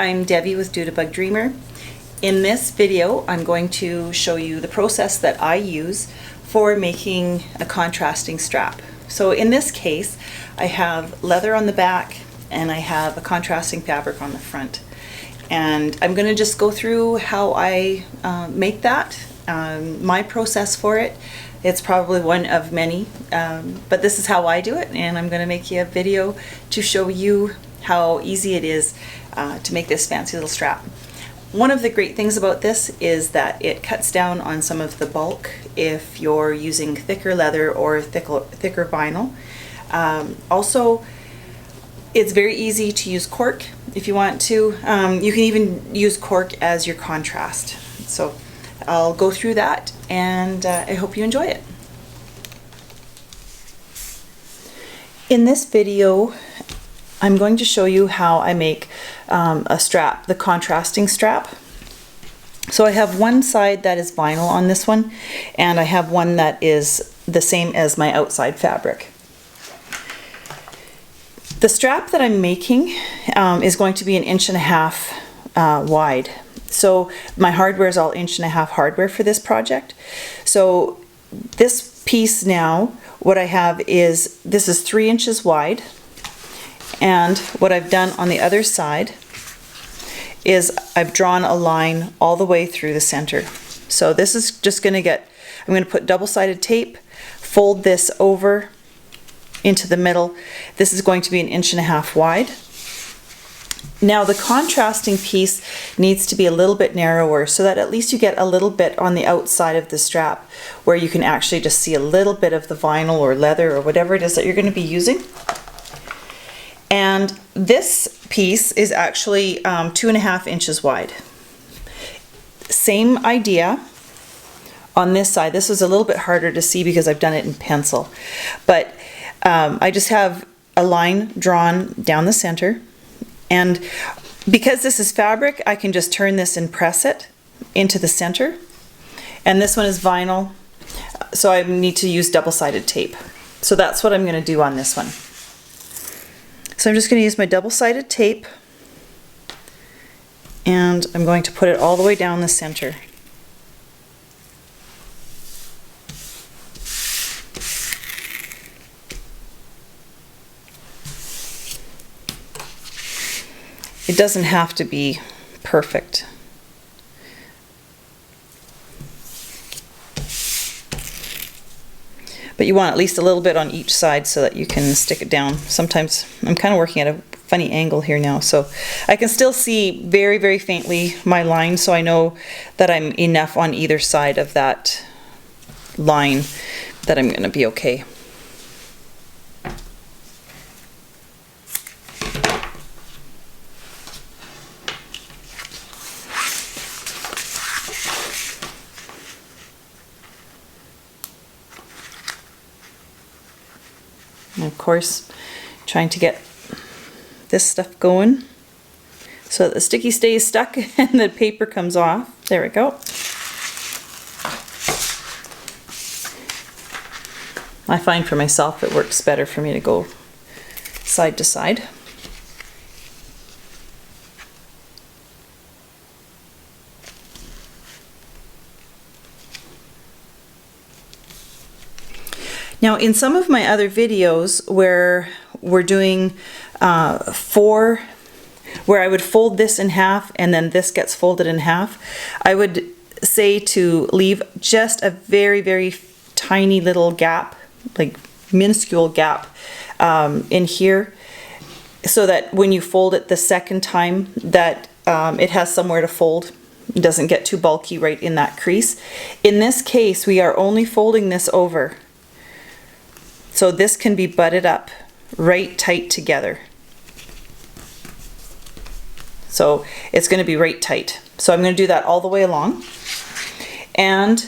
I'm Debbie with Bug Dreamer. In this video, I'm going to show you the process that I use for making a contrasting strap. So in this case, I have leather on the back and I have a contrasting fabric on the front. And I'm going to just go through how I make that, my process for it. It's probably one of many, but this is how I do it, and I'm going to make you a video to show you how easy it is to make this fancy little strap. One of the great things about this is that it cuts down on some of the bulk if you're using thicker leather or thicker vinyl. Also, it's very easy to use cork if you want to. You can even use cork as your contrast. So I'll go through that, and I hope you enjoy it. In this video, I'm going to show you how I make a strap, the contrasting strap. So I have one side that is vinyl on this one, and I have one that is the same as my outside fabric. The strap that I'm making is going to be 1.5 inches wide. So my hardware is all 1.5 inch hardware for this project. So this piece now, what I have is, this is 3 inches wide, and what I've done on the other side is I've drawn a line all the way through the center. So this is just going to get, I'm going to put double-sided tape, fold this over into the middle. This is going to be 1.5 inches wide. Now the contrasting piece needs to be a little bit narrower so that at least you get a little bit on the outside of the strap where you can actually just see a little bit of the vinyl or leather or whatever it is that you're going to be using. And this piece is actually 2.5 inches wide. Same idea on this side. This is a little bit harder to see because I've done it in pencil, but I just have a line drawn down the center. And because this is fabric, I can just turn this and press it into the center. And this one is vinyl, so I need to use double-sided tape. So that's what I'm going to do on this one. So I'm just going to use my double-sided tape, and I'm going to put it all the way down the center. It doesn't have to be perfect. But you want at least a little bit on each side so that you can stick it down. Sometimes I'm kind of working at a funny angle here now, so I can still see very, very faintly my line, so I know that I'm enough on either side of that line that I'm going to be okay. And of course, trying to get this stuff going so that the sticky stays stuck and the paper comes off. There we go. I find for myself it works better for me to go side to side. Now in some of my other videos where we're doing where I would fold this in half and then this gets folded in half, I would say to leave just a very, very tiny little gap, like minuscule gap in here, so that when you fold it the second time that it has somewhere to fold. It doesn't get too bulky right in that crease. In this case, we are only folding this over. So this can be butted up right tight together. So it's going to be right tight. So I'm going to do that all the way along. And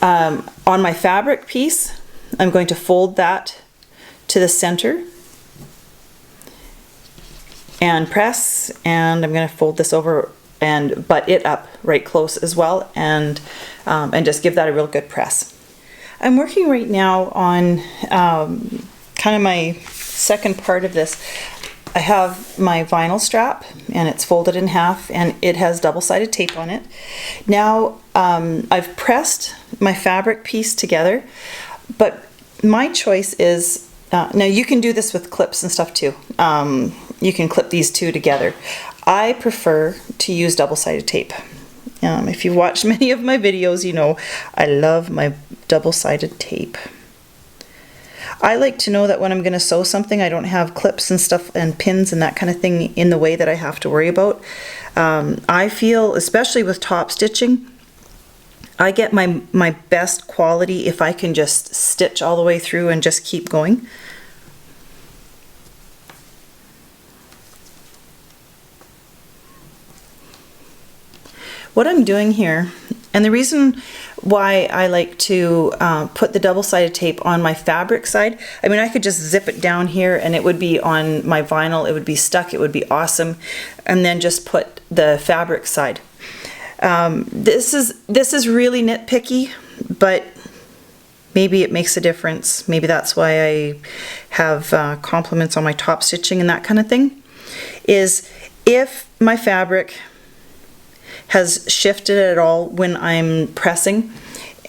on my fabric piece, I'm going to fold that to the center and press, and I'm going to fold this over and butt it up right close as well, and just give that a real good press. I'm working right now on kind of my second part of this. I have my vinyl strap, and it's folded in half, and it has double-sided tape on it. Now I've pressed my fabric piece together, but my choice is, now you can do this with clips and stuff too. You can clip these two together. I prefer to use double-sided tape. If you've watched many of my videos, you know I love my double-sided tape. I like to know that when I'm going to sew something, I don't have clips and stuff and pins and that kind of thing in the way that I have to worry about. I feel, especially with top stitching, I get my best quality if I can just stitch all the way through and just keep going. What I'm doing here, and the reason why I like to put the double-sided tape on my fabric side, I mean, I could just zip it down here and it would be on my vinyl, it would be stuck, it would be awesome, and then just put the fabric side. This is really nitpicky, but maybe it makes a difference. Maybe that's why I have compliments on my top stitching and that kind of thing, is if my fabric has shifted at all when I'm pressing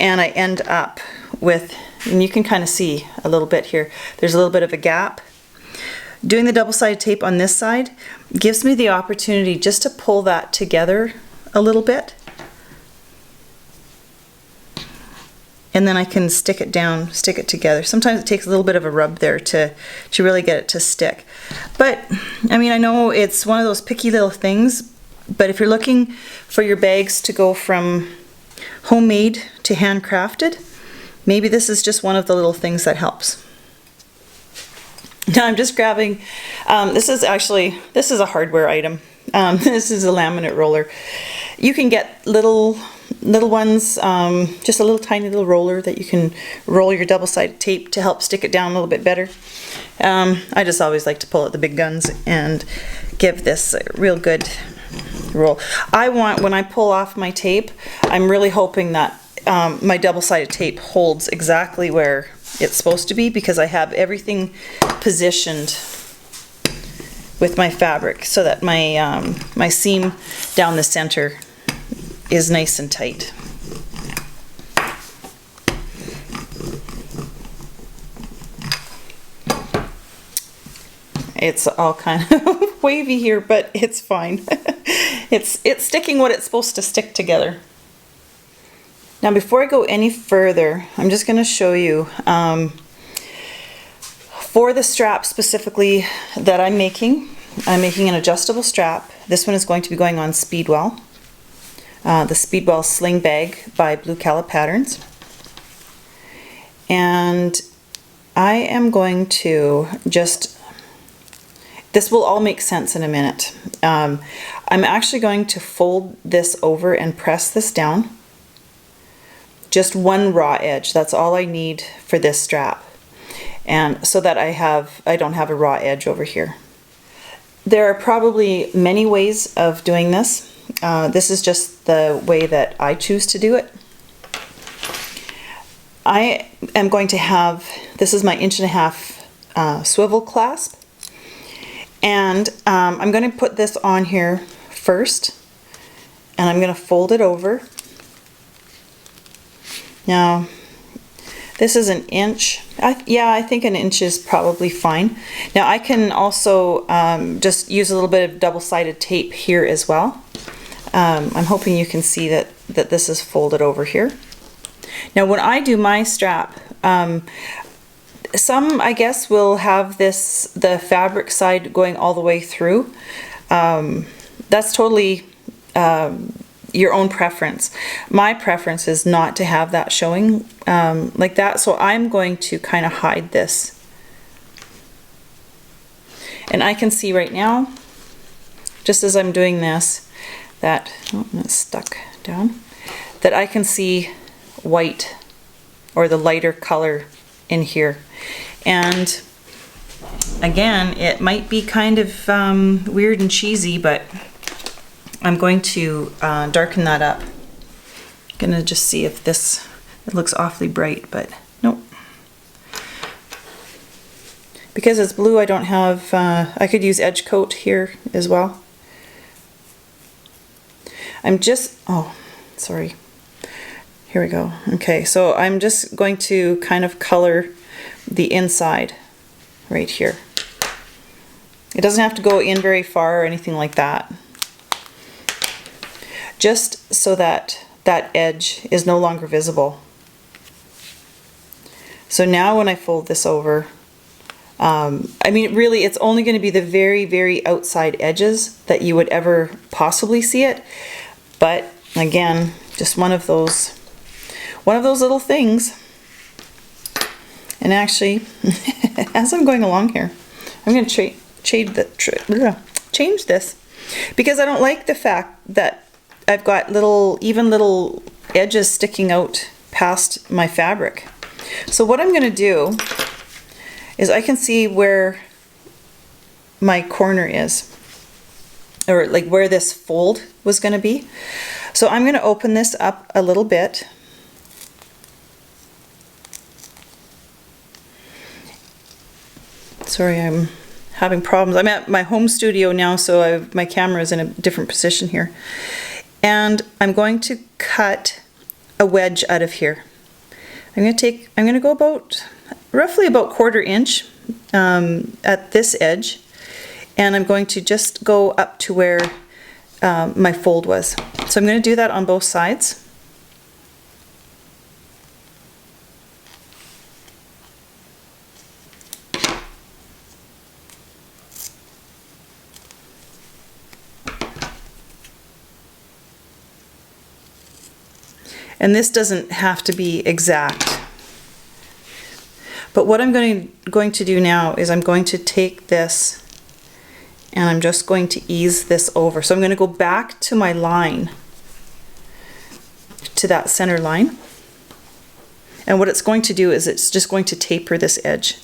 and I end up with, and you can kind of see a little bit here, there's a little bit of a gap. Doing the double-sided tape on this side gives me the opportunity just to pull that together a little bit, and then I can stick it down, stick it together. Sometimes it takes a little bit of a rub there to really get it to stick. But I mean, I know it's one of those picky little things, but if you're looking for your bags to go from homemade to handcrafted, maybe this is just one of the little things that helps. Now I'm just grabbing, this is a hardware item. This is a laminate roller. You can get little ones, just a little tiny little roller that you can roll your double-sided tape to help stick it down a little bit better. I just always like to pull out the big guns and give this a real good roll. When I pull off my tape, I'm really hoping that my double-sided tape holds exactly where it's supposed to be, because I have everything positioned with my fabric so that my seam down the center is nice and tight. It's all kind of wavy here, but it's fine. It's sticking what it's supposed to stick together. Now before I go any further, I'm just going to show you for the strap specifically that I'm making an adjustable strap. This one is going to be going on Speedwell, the Speedwell Sling Bag by Blue Calla Patterns. And I am going to just, this will all make sense in a minute. I'm actually going to fold this over and press this down. Just one raw edge, that's all I need for this strap. And so that I don't have a raw edge over here. There are probably many ways of doing this. This is just the way that I choose to do it. I am going to have, this is my 1.5 inch swivel clasp. And I'm going to put this on here first, and I'm going to fold it over. Now, this is 1 inch. Yeah, I think 1 inch is probably fine. Now I can also just use a little bit of double-sided tape here as well. I'm hoping you can see that this is folded over here. Now when I do my strap, some I guess will have the fabric side going all the way through. That's totally your own preference. My preference is not to have that showing like that, so I'm going to kind of hide this. And I can see right now, just as I'm doing this, that, oh, it's stuck down, that I can see white, or the lighter color in here. And again, it might be kind of weird and cheesy, but I'm going to darken that up. I'm gonna just see if this, it looks awfully bright, but nope. Because it's blue, I don't have, I could use edge coat here as well. I'm just, oh, sorry. Here we go. Okay, so I'm just going to kind of color the inside right here. It doesn't have to go in very far or anything like that. Just so that that edge is no longer visible. So now when I fold this over, I mean, really, it's only going to be the very, very outside edges that you would ever possibly see it. But again, just one of those little things. And actually, as I'm going along here, I'm going to change this because I don't like the fact that I've got even little edges sticking out past my fabric. So what I'm going to do is I can see where my corner is, or like where this fold was going to be. So I'm going to open this up a little bit. Sorry, I'm having problems. I'm at my home studio now, so my camera is in a different position here. And I'm going to cut a wedge out of here. I'm going to go roughly about 1/4 inch at this edge, and I'm going to just go up to where my fold was. So I'm going to do that on both sides. And this doesn't have to be exact. But what I'm going to do now is I'm going to take this and I'm just going to ease this over. So I'm going to go back to my line, to that center line. And what it's going to do is it's just going to taper this edge.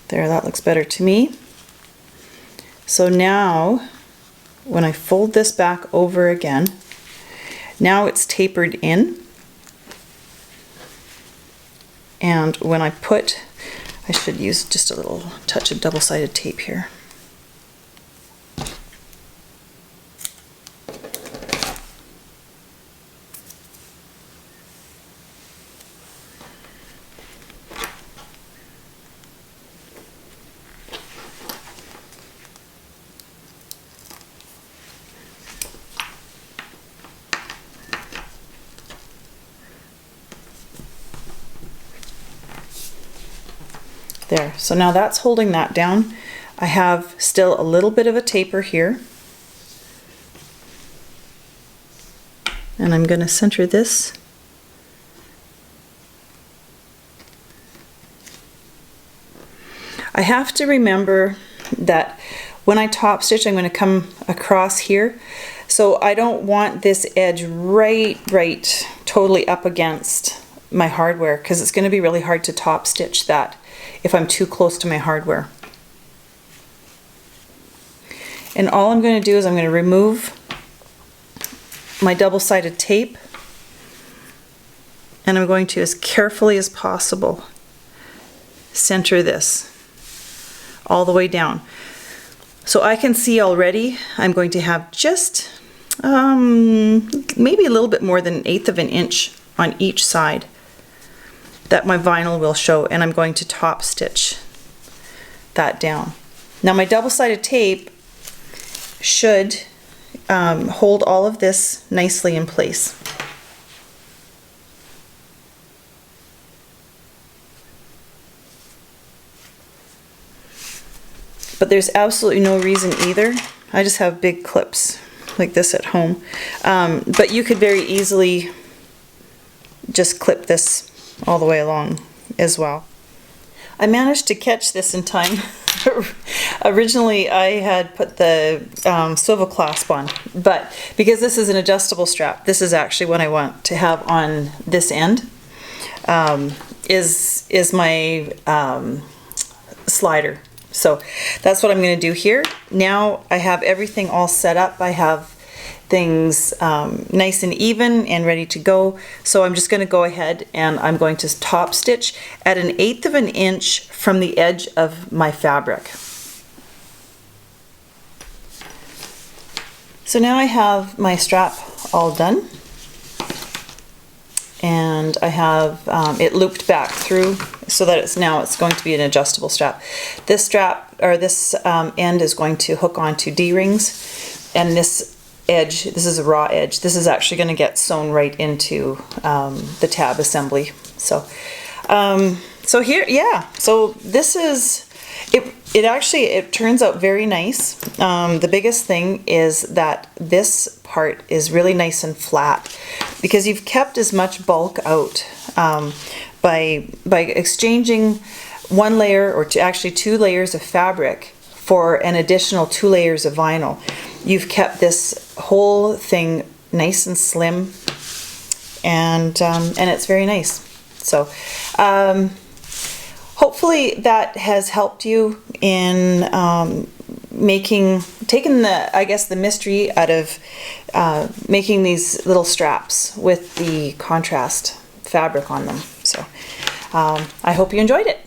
There, that looks better to me. So now, when I fold this back over again, now it's tapered in. And when I should use just a little touch of double-sided tape here. There, so now that's holding that down. I have still a little bit of a taper here. And I'm going to center this. I have to remember that when I top stitch, I'm going to come across here. So I don't want this edge right totally up against my hardware, because it's going to be really hard to top stitch that if I'm too close to my hardware. And all I'm going to do is I'm going to remove my double-sided tape, and I'm going to, as carefully as possible, center this all the way down. So I can see already I'm going to have just maybe a little bit more than 1/8 of an inch on each side that my vinyl will show, and I'm going to top stitch that down. Now my double-sided tape should hold all of this nicely in place. But there's absolutely no reason either. I just have big clips like this at home. But you could very easily just clip this all the way along as well. I managed to catch this in time. Originally I had put the swivel clasp on, but because this is an adjustable strap, this is actually what I want to have on this end, is my slider. So that's what I'm going to do here. Now I have everything all set up. I have things nice and even and ready to go. So I'm just going to go ahead and I'm going to top stitch at 1/8 of an inch from the edge of my fabric. So now I have my strap all done, and I have it looped back through so that it's going to be an adjustable strap. This strap, or this end, is going to hook onto D-rings, and this edge, this is a raw edge, this is actually going to get sewn right into the tab assembly. So so here, yeah, so this is it turns out very nice. The biggest thing is that this part is really nice and flat because you've kept as much bulk out by exchanging one layer, or actually 2 layers of fabric for an additional 2 layers of vinyl. You've kept this whole thing nice and slim, and it's very nice. So hopefully that has helped you in taking the mystery out of making these little straps with the contrast fabric on them. So I hope you enjoyed it.